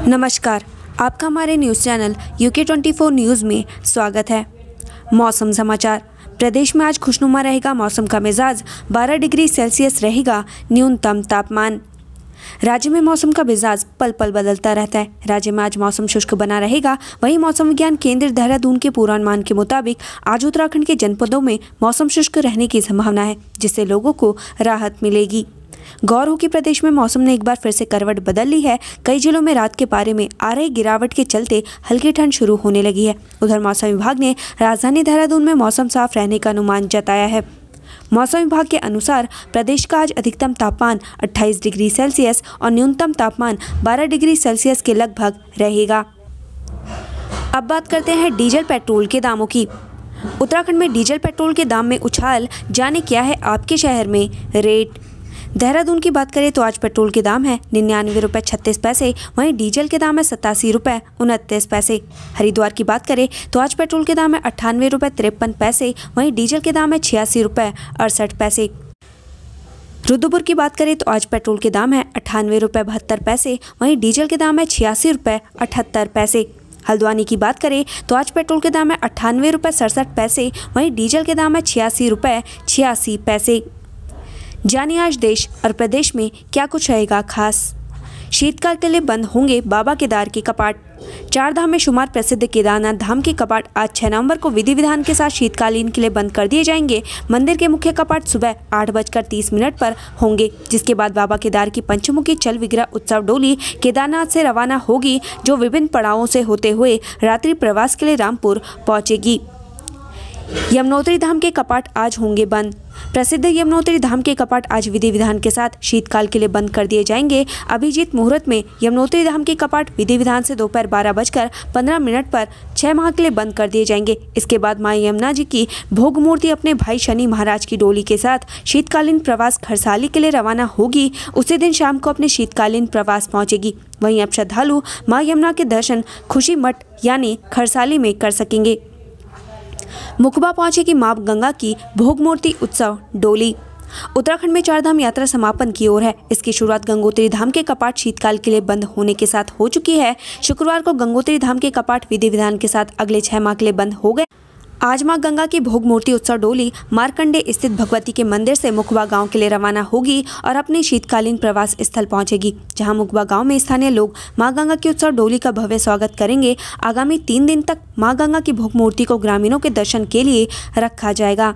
नमस्कार, आपका हमारे न्यूज़ चैनल UK24 न्यूज़ में स्वागत है। मौसम समाचार। प्रदेश में आज खुशनुमा रहेगा मौसम का मिजाज, 12 डिग्री सेल्सियस रहेगा न्यूनतम तापमान। राज्य में मौसम का मिजाज पल पल बदलता रहता है। राज्य में आज मौसम शुष्क बना रहेगा। वहीं मौसम विज्ञान केंद्र देहरादून के पूर्वानुमान के मुताबिक आज उत्तराखंड के जनपदों में मौसम शुष्क रहने की संभावना है, जिससे लोगों को राहत मिलेगी। गौर हो कि प्रदेश में मौसम ने एक बार फिर से करवट बदल ली है। कई जिलों में रात के पारे में आ रही गिरावट के चलते हल्की ठंड शुरू होने लगी है। उधर मौसम विभाग ने राजधानी देहरादून में मौसम साफ रहने का अनुमान जताया है। मौसम विभाग के अनुसार प्रदेश का आज अधिकतम तापमान 28 डिग्री सेल्सियस और न्यूनतम तापमान 12 डिग्री सेल्सियस के लगभग रहेगा। अब बात करते हैं डीजल पेट्रोल के दामों की। उत्तराखंड में डीजल पेट्रोल के दाम में उछाल, जाने क्या है आपके शहर में रेट। देहरादून की बात करें तो आज पेट्रोल के दाम है 99 रुपये 36 पैसे, वहीं डीजल के दाम है 87 रुपये 29 पैसे। हरिद्वार की बात करें तो आज पेट्रोल के दाम है 98 रुपये 53 पैसे, वहीं डीजल के दाम है 86 रुपये 68 पैसे। रुद्रपुर की बात करें तो आज पेट्रोल के दाम है 98 रुपये 72 पैसे, वहीं डीजल के दाम है 86 रुपये 78 पैसे। हल्द्वानी की बात करें तो आज पेट्रोल के दाम है 98 रुपये 67 पैसे, वहीं डीजल के दाम है 86 रुपये 86 पैसे। जानिए आज देश और प्रदेश में क्या कुछ रहेगा खास। शीतकाल के लिए बंद होंगे बाबा केदार के कपाट। चार धाम में शुमार प्रसिद्ध केदारनाथ धाम के कपाट आज 6 नवंबर को विधि विधान के साथ शीतकालीन के लिए बंद कर दिए जाएंगे। मंदिर के मुख्य कपाट सुबह 8:30 पर होंगे, जिसके बाद बाबा केदार की पंचमुखी चल विग्रह उत्सव डोली केदारनाथ से रवाना होगी, जो विभिन्न पड़ावों से होते हुए रात्रि प्रवास के लिए रामपुर पहुंचेगी। यमुनोत्री धाम के कपाट आज होंगे बंद। प्रसिद्ध यमुनोत्री धाम के कपाट आज विधि विधान के साथ शीतकाल के लिए बंद कर दिए जाएंगे। अभिजीत मुहूर्त में यमुनोत्री धाम के कपाट विधि विधान से दोपहर 12:15 पर 6 माह के लिए बंद कर दिए जाएंगे। इसके बाद मां यमुना जी की भोग मूर्ति अपने भाई शनि महाराज की डोली के साथ शीतकालीन प्रवास खरसाली के लिए रवाना होगी। उसी दिन शाम को अपने शीतकालीन प्रवास पहुंचेगी। वहीं अब श्रद्धालु मां यमुना के दर्शन खुशी मठ यानी खरसाली में कर सकेंगे। मुखबा पहुंचेगी मां गंगा की भोग मूर्ति उत्सव डोली। उत्तराखंड में चारधाम यात्रा समापन की ओर है। इसकी शुरुआत गंगोत्री धाम के कपाट शीतकाल के लिए बंद होने के साथ हो चुकी है। शुक्रवार को गंगोत्री धाम के कपाट विधि विधान के साथ अगले 6 माह के लिए बंद हो गए। आज मां गंगा की भोग मूर्ति उत्सव डोली मारकंडे स्थित भगवती के मंदिर से मुखबा गांव के लिए रवाना होगी और अपने शीतकालीन प्रवास स्थल पहुंचेगी, जहां मुखबा गांव में स्थानीय लोग मां गंगा की उत्सव डोली का भव्य स्वागत करेंगे। आगामी 3 दिन तक मां गंगा की भोग मूर्ति को ग्रामीणों के दर्शन के लिए रखा जाएगा।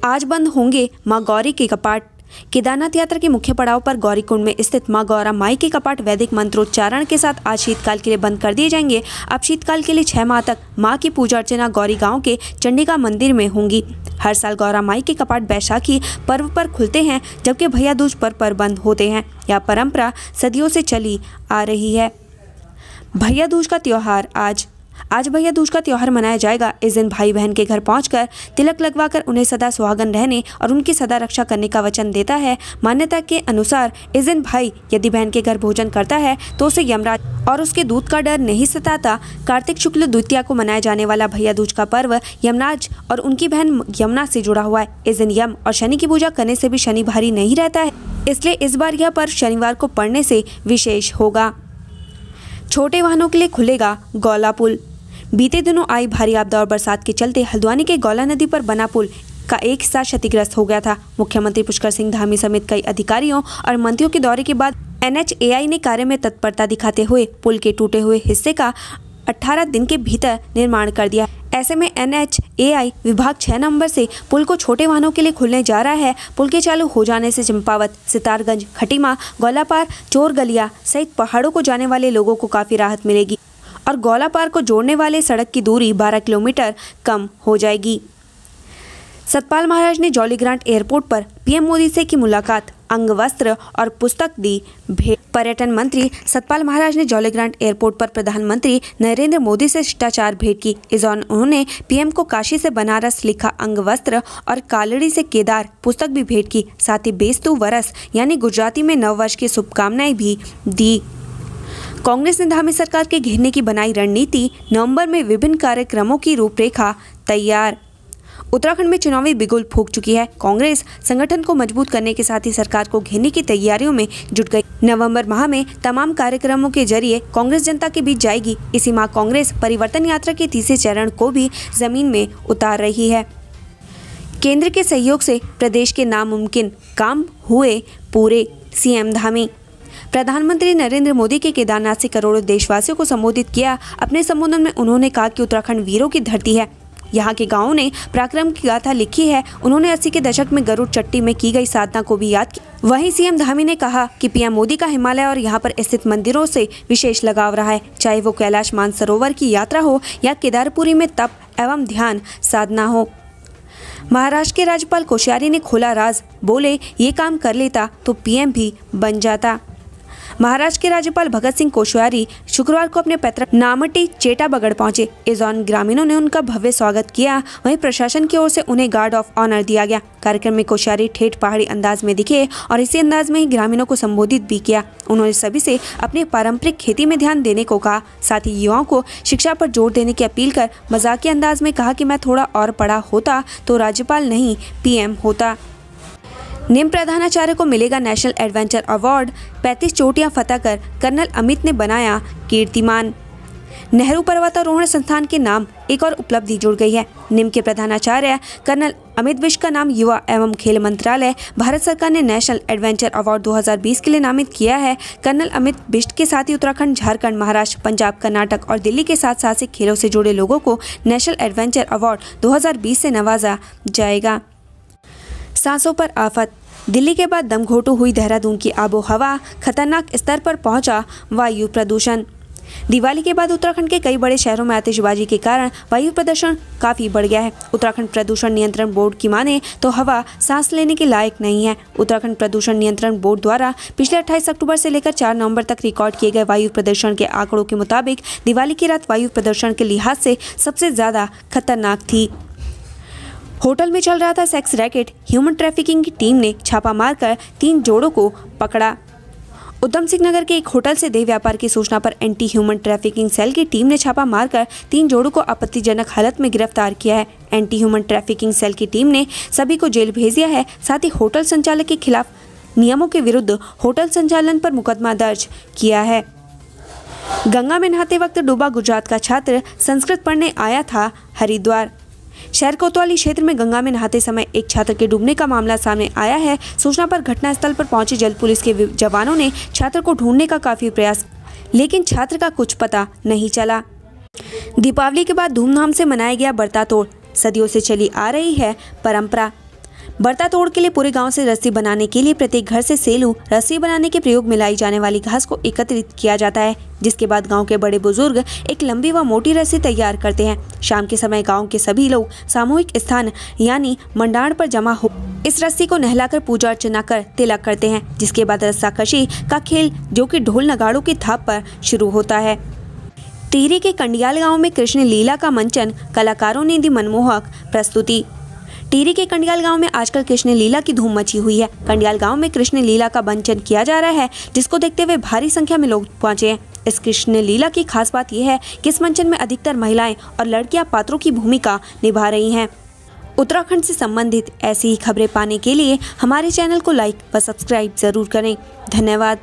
आज बंद होंगे मां गौरी के कपाट। केदारनाथ यात्रा के मुख्य पड़ाव पर गौरीकुंड में स्थित मां गौरा माई के कपाट वैदिक मंत्रोच्चारण के साथ आज शीतकाल के लिए बंद कर दिए जाएंगे। अब शीतकाल के लिए 6 माह तक मां की पूजा अर्चना गौरी गांव के चंडिका मंदिर में होंगी। हर साल गौरा माई के कपाट बैसाखी पर्व पर खुलते हैं, जबकि भैया दूज पर बंद होते हैं। यह परंपरा सदियों से चली आ रही है। भैया दूज का त्यौहार आज भैया दूज का त्यौहार मनाया जाएगा। इस दिन भाई बहन के घर पहुंचकर तिलक लगवाकर उन्हें सदा सुहागन रहने और उनकी सदा रक्षा करने का वचन देता है। मान्यता के अनुसार इस दिन भाई यदि बहन के घर भोजन करता है तो उसे यमराज और उसके दूध का डर नहीं सताता। कार्तिक शुक्ल द्वितीया को मनाया जाने वाला भैया दूज का पर्व यमराज और उनकी बहन यमुना से जुड़ा हुआ है। इस दिन यम और शनि की पूजा करने से भी शनि भारी नहीं रहता है, इसलिए इस बार यह पर्व शनिवार को पड़ने से विशेष होगा। छोटे वाहनों के लिए खुलेगा गौला पुल। बीते दिनों आई भारी आपदा और बरसात के चलते हल्द्वानी के गौला नदी पर बना पुल का एक हिस्सा क्षतिग्रस्त हो गया था। मुख्यमंत्री पुष्कर सिंह धामी समेत कई अधिकारियों और मंत्रियों के दौरे के बाद NHAI ने कार्य में तत्परता दिखाते हुए पुल के टूटे हुए हिस्से का 18 दिन के भीतर निर्माण कर दिया। ऐसे में NHAI विभाग 6 नवंबर से पुल को छोटे वाहनों के लिए खुलने जा रहा है। पुल के चालू हो जाने से चंपावत, सितारगंज, खटीमा, गौलापार, चोरगलिया सहित पहाड़ों को जाने वाले लोगों को काफी राहत मिलेगी और गौलापार को जोड़ने वाले सड़क की दूरी 12 किलोमीटर कम हो जाएगी। सतपाल महाराज ने जॉलीग्रांट एयरपोर्ट पर PM मोदी से की मुलाकात, अंग वस्त्र और पुस्तक दी भेंट। पर्यटन मंत्री सतपाल महाराज ने जॉलीग्रांट एयरपोर्ट पर प्रधानमंत्री नरेंद्र मोदी से शिष्टाचार भेंट की। इस दौरान उन्होंने PM को काशी से बनारस लिखा अंग वस्त्र और कालड़ी से केदार पुस्तक भी भेंट की। साथ ही बेस्तु वरस यानी गुजराती में नववर्ष की शुभकामनाएं भी दी। कांग्रेस ने धामी सरकार के घेरने की बनाई रणनीति, नवंबर में विभिन्न कार्यक्रमों की रूपरेखा तैयार। उत्तराखंड में चुनावी बिगुल फूंक चुकी है। कांग्रेस संगठन को मजबूत करने के साथ ही सरकार को घेरने की तैयारियों में जुट गई। नवंबर माह में तमाम कार्यक्रमों के जरिए कांग्रेस जनता के बीच जाएगी। इसी माह कांग्रेस परिवर्तन यात्रा के तीसरे चरण को भी जमीन में उतार रही है। केंद्र के सहयोग से प्रदेश के नामुमकिन काम हुए पूरे, सीएम धामी। प्रधानमंत्री नरेंद्र मोदी के केदारनाथ से करोड़ों देशवासियों को संबोधित किया। अपने संबोधन में उन्होंने कहा कि उत्तराखंड वीरों की धरती है। यहाँ के गांवों ने पराक्रम की गाथा लिखी है। उन्होंने 80 के दशक में गरुड़ चट्टी में की गई साधना को भी याद किया। वहीं सीएम धामी ने कहा कि पीएम मोदी का हिमालय और यहाँ पर स्थित मंदिरों से विशेष लगाव रहा है, चाहे वो कैलाश मानसरोवर की यात्रा हो या केदारपुरी में तप एवं ध्यान साधना हो। महाराष्ट्र के राज्यपाल कोश्यारी ने खोला राज, बोले ये काम कर लेता तो पीएम भी बन जाता। महाराष्ट्र के राज्यपाल भगत सिंह कोश्यारी शुक्रवार को अपने पैतृक नामटी चेटाबगढ़ पहुंचे। इस दौरान ग्रामीणों ने उनका भव्य स्वागत किया। वहीं प्रशासन की ओर से उन्हें गार्ड ऑफ ऑनर दिया गया। कार्यक्रम में कोश्यारी ठेठ पहाड़ी अंदाज में दिखे और इसी अंदाज में ही ग्रामीणों को संबोधित भी किया। उन्होंने सभी से अपनी पारंपरिक खेती में ध्यान देने को कहा। साथ ही युवाओं को शिक्षा पर जोर देने की अपील कर मजाकिया अंदाज में कहा कि मैं थोड़ा और पढ़ा होता तो राज्यपाल नहीं पीएम होता। निम प्रधानाचार्य को मिलेगा नेशनल एडवेंचर अवार्ड। 35 चोटियां फतह कर कर्नल अमित ने बनाया कीर्तिमान। नेहरू पर्वतारोहण संस्थान के नाम एक और उपलब्धि जुड़ गई है। निम के प्रधानाचार्य कर्नल अमित बिष्ट का नाम युवा एवं खेल मंत्रालय भारत सरकार ने नेशनल एडवेंचर अवार्ड 2020 के लिए नामित किया है। कर्नल अमित बिष्ट के साथ ही उत्तराखंड, झारखंड, महाराष्ट्र, पंजाब, कर्नाटक और दिल्ली के साथ साहसिक खेलों से जुड़े लोगों को नेशनल एडवेंचर अवार्ड 2020 से नवाजा जाएगा। सांसों पर आफत। दिल्ली के बाद दमघोटू हुई देहरादून की आबो हवा, खतरनाक स्तर पर पहुंचा वायु प्रदूषण। दिवाली के बाद उत्तराखंड के कई बड़े शहरों में आतिशबाजी के कारण वायु प्रदूषण काफी बढ़ गया है। उत्तराखंड प्रदूषण नियंत्रण बोर्ड की माने तो हवा सांस लेने के लायक नहीं है। उत्तराखंड प्रदूषण नियंत्रण बोर्ड द्वारा पिछले 28 अक्टूबर से लेकर 4 नवंबर तक रिकॉर्ड किए गए वायु प्रदूषण के आंकड़ों के मुताबिक दिवाली की रात वायु प्रदूषण के लिहाज से सबसे ज्यादा खतरनाक थी। होटल में चल रहा था सेक्स रैकेट। ह्यूमन ट्रैफिकिंग की टीम ने छापा मारकर 3 जोड़ों को पकड़ा। उधम सिंह नगर के एक होटल से देह व्यापार की सूचना पर एंटी ह्यूमन ट्रैफिकिंग सेल की टीम ने छापा मारकर 3 जोड़ों को आपत्तिजनक हालत में गिरफ्तार किया है। एंटी ह्यूमन ट्रैफिकिंग सेल की टीम ने सभी को जेल भेज दिया है। साथ ही होटल संचालक के खिलाफ नियमों के विरुद्ध होटल संचालन पर मुकदमा दर्ज किया है। गंगा में नहाते वक्त डूबा गुजरात का छात्र, संस्कृत पढ़ने आया था हरिद्वार। शहर कोतवाली क्षेत्र में गंगा में नहाते समय एक छात्र के डूबने का मामला सामने आया है। सूचना पर घटनास्थल पर पहुंची जल पुलिस के जवानों ने छात्र को ढूंढने का काफी प्रयास, लेकिन छात्र का कुछ पता नहीं चला। दीपावली के बाद धूमधाम से मनाया गया बर्ता तोड़। सदियों से चली आ रही है परंपरा। बर्ता तोड़ के लिए पूरे गांव से रस्सी बनाने के लिए प्रत्येक घर से सेलू रस्सी बनाने के प्रयोग में लाई जाने वाली घास को एकत्रित किया जाता है, जिसके बाद गांव के बड़े बुजुर्ग एक लंबी व मोटी रस्सी तैयार करते हैं। शाम के समय गांव के सभी लोग सामूहिक स्थान यानी मंडार पर जमा हो इस रस्सी को नहलाकर पूजा अर्चना कर तिलक करते हैं, जिसके बाद रस्साकशी का खेल जो कि ढोल नगाड़ों की थाप पर शुरू होता है। टिहरी के कंडियाल गाँव में कृष्ण लीला का मंचन, कलाकारों ने दी मनमोहक प्रस्तुति। टिहरी के कंडियाल गांव में आजकल कृष्ण लीला की धूम मची हुई है। कंडियाल गांव में कृष्ण लीला का मंचन किया जा रहा है, जिसको देखते हुए भारी संख्या में लोग पहुंचे हैं। इस कृष्ण लीला की खास बात यह है कि इस मंचन में अधिकतर महिलाएं और लड़कियां पात्रों की भूमिका निभा रही हैं। उत्तराखंड से संबंधित ऐसी ही खबरें पाने के लिए हमारे चैनल को लाइक व सब्सक्राइब जरूर करें। धन्यवाद।